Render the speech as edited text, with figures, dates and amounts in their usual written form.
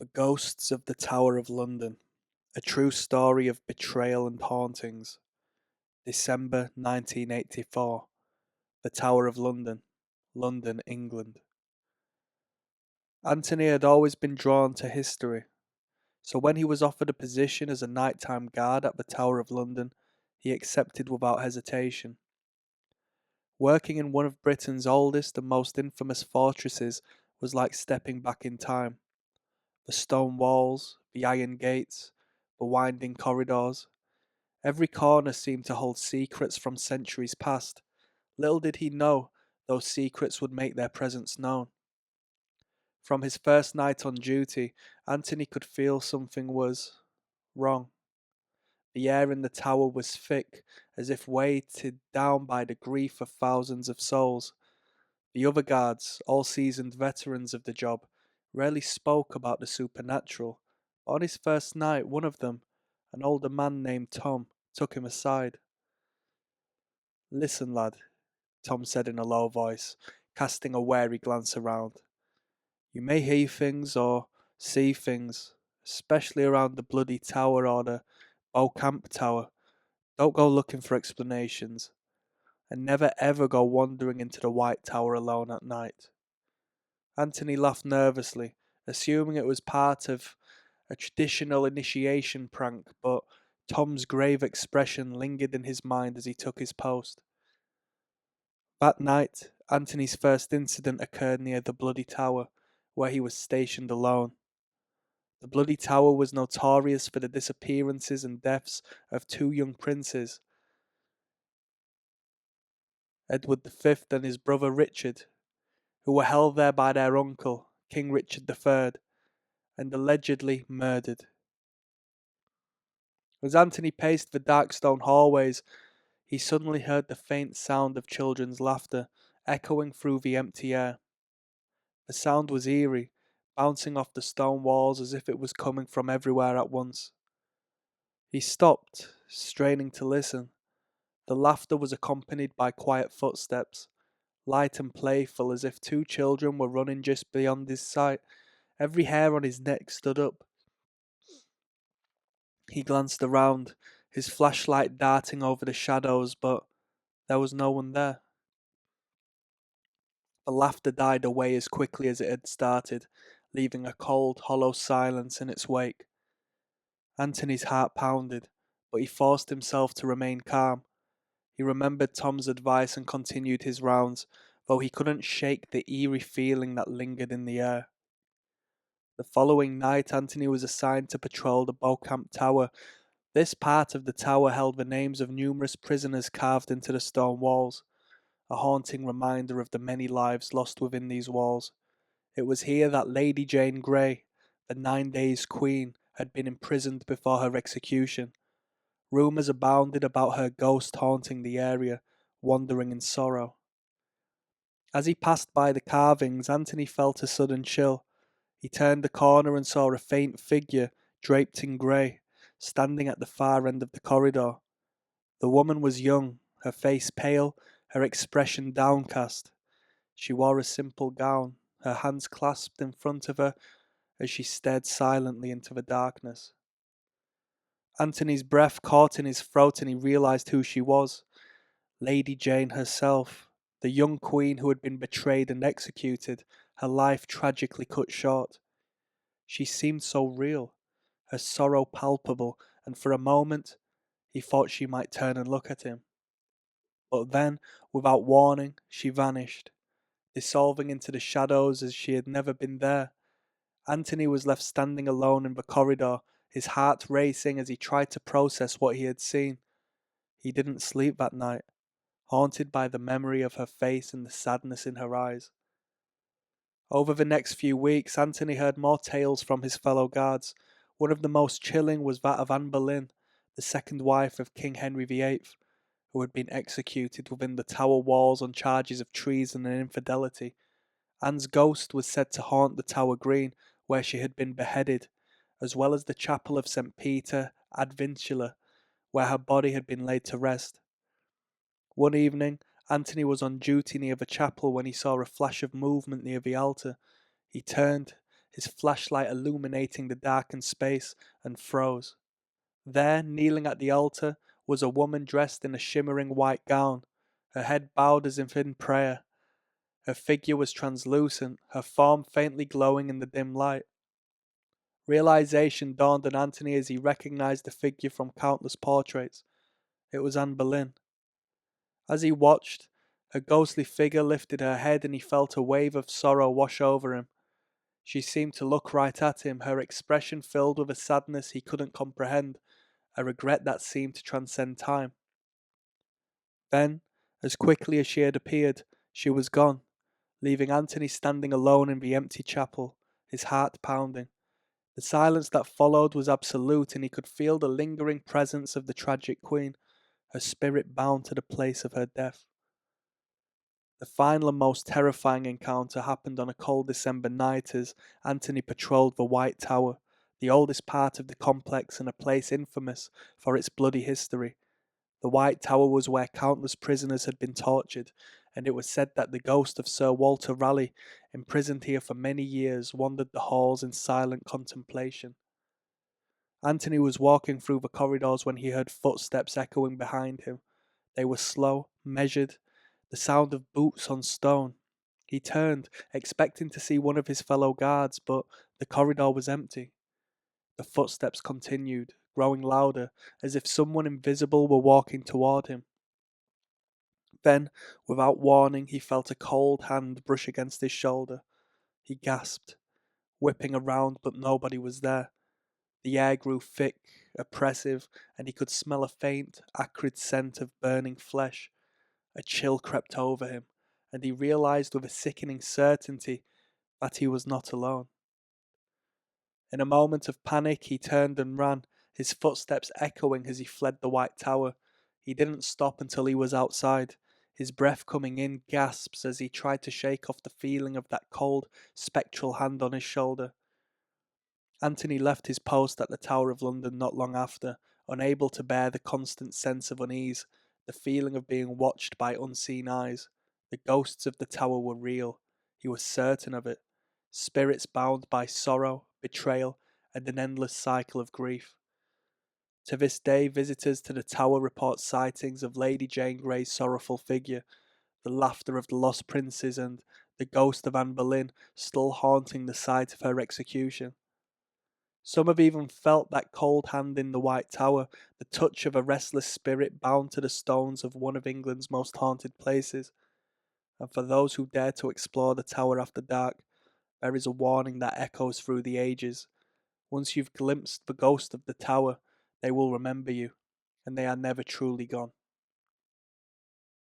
The Ghosts of the Tower of London, a true story of betrayal and hauntings. December 1984. The Tower of London, London, England. Anthony had always been drawn to history, so when he was offered a position as a nighttime guard at the Tower of London, he accepted without hesitation. Working in one of Britain's oldest and most infamous fortresses was like stepping back in time. The stone walls, the iron gates, the winding corridors. Every corner seemed to hold secrets from centuries past. Little did he know those secrets would make their presence known. From his first night on duty, Anthony could feel something was wrong. The air in the tower was thick, as if weighted down by the grief of thousands of souls. The other guards, all seasoned veterans of the job, rarely spoke about the supernatural. On his first night, one of them, an older man named Tom, took him aside. "Listen, lad," Tom said in a low voice, casting a wary glance around. "You may hear things or see things, especially around the bloody tower or the Beaucamp Tower. Don't go looking for explanations, and never ever go wandering into the White Tower alone at night." Anthony laughed nervously, assuming it was part of a traditional initiation prank, but Tom's grave expression lingered in his mind as he took his post. That night, Anthony's first incident occurred near the Bloody Tower, where he was stationed alone. The Bloody Tower was notorious for the disappearances and deaths of two young princes, Edward V and his brother Richard, who were held there by their uncle, King Richard III, and allegedly murdered. As Anthony paced the dark stone hallways, he suddenly heard the faint sound of children's laughter echoing through the empty air. The sound was eerie, bouncing off the stone walls as if it was coming from everywhere at once. He stopped, straining to listen. The laughter was accompanied by quiet footsteps, light and playful as if two children were running just beyond his sight. Every hair on his neck stood up. He glanced around, his flashlight darting over the shadows, but there was no one there. The laughter died away as quickly as it had started, leaving a cold, hollow silence in its wake. Anthony's heart pounded, but he forced himself to remain calm. He remembered Tom's advice and continued his rounds, though he couldn't shake the eerie feeling that lingered in the air. The following night, Anthony was assigned to patrol the Beaucamp Tower. This part of the tower held the names of numerous prisoners carved into the stone walls, a haunting reminder of the many lives lost within these walls. It was here that Lady Jane Grey, the 9 Days Queen, had been imprisoned before her execution. Rumours abounded about her ghost haunting the area, wandering in sorrow. As he passed by the carvings, Anthony felt a sudden chill. He turned the corner and saw a faint figure, draped in grey, standing at the far end of the corridor. The woman was young, her face pale, her expression downcast. She wore a simple gown, her hands clasped in front of her as she stared silently into the darkness. Anthony's breath caught in his throat and he realized who she was. Lady Jane herself, the young queen who had been betrayed and executed, her life tragically cut short. She seemed so real, her sorrow palpable, and for a moment he thought she might turn and look at him. But then, without warning, she vanished, dissolving into the shadows as she had never been there. Anthony was left standing alone in the corridor, his heart racing as he tried to process what he had seen. He didn't sleep that night, haunted by the memory of her face and the sadness in her eyes. Over the next few weeks, Anthony heard more tales from his fellow guards. One of the most chilling was that of Anne Boleyn, the second wife of King Henry VIII, who had been executed within the tower walls on charges of treason and infidelity. Anne's ghost was said to haunt the Tower Green, where she had been beheaded, as well as the chapel of St. Peter ad Vincula, where her body had been laid to rest. One evening, Anthony was on duty near the chapel when he saw a flash of movement near the altar. He turned, his flashlight illuminating the darkened space, and froze. There, kneeling at the altar, was a woman dressed in a shimmering white gown, her head bowed as if in prayer. Her figure was translucent, her form faintly glowing in the dim light. Realization dawned on Anthony as he recognized the figure from countless portraits. It was Anne Boleyn. As he watched, her ghostly figure lifted her head and he felt a wave of sorrow wash over him. She seemed to look right at him, her expression filled with a sadness he couldn't comprehend, a regret that seemed to transcend time. Then, as quickly as she had appeared, she was gone, leaving Anthony standing alone in the empty chapel, his heart pounding. The silence that followed was absolute, and he could feel the lingering presence of the tragic queen, her spirit bound to the place of her death. The final and most terrifying encounter happened on a cold December night as Anthony patrolled the White Tower, the oldest part of the complex and a place infamous for its bloody history. The White Tower was where countless prisoners had been tortured, and it was said that the ghost of Sir Walter Raleigh, imprisoned here for many years, wandered the halls in silent contemplation. Anthony was walking through the corridors when he heard footsteps echoing behind him. They were slow, measured, the sound of boots on stone. He turned, expecting to see one of his fellow guards, but the corridor was empty. The footsteps continued, growing louder, as if someone invisible were walking toward him. Then, without warning, he felt a cold hand brush against his shoulder. He gasped, whipping around, but nobody was there. The air grew thick, oppressive, and he could smell a faint, acrid scent of burning flesh. A chill crept over him, and he realized with a sickening certainty that he was not alone. In a moment of panic, he turned and ran, his footsteps echoing as he fled the White Tower. He didn't stop until he was outside, his breath coming in gasps as he tried to shake off the feeling of that cold, spectral hand on his shoulder. Anthony left his post at the Tower of London not long after, unable to bear the constant sense of unease, the feeling of being watched by unseen eyes. The ghosts of the tower were real. He was certain of it. Spirits bound by sorrow, betrayal, and an endless cycle of grief. To this day, visitors to the tower report sightings of Lady Jane Grey's sorrowful figure, the laughter of the lost princes, and the ghost of Anne Boleyn still haunting the site of her execution. Some have even felt that cold hand in the White Tower, the touch of a restless spirit bound to the stones of one of England's most haunted places. And for those who dare to explore the tower after dark, there is a warning that echoes through the ages. Once you've glimpsed the ghost of the tower, they will remember you, and they are never truly gone.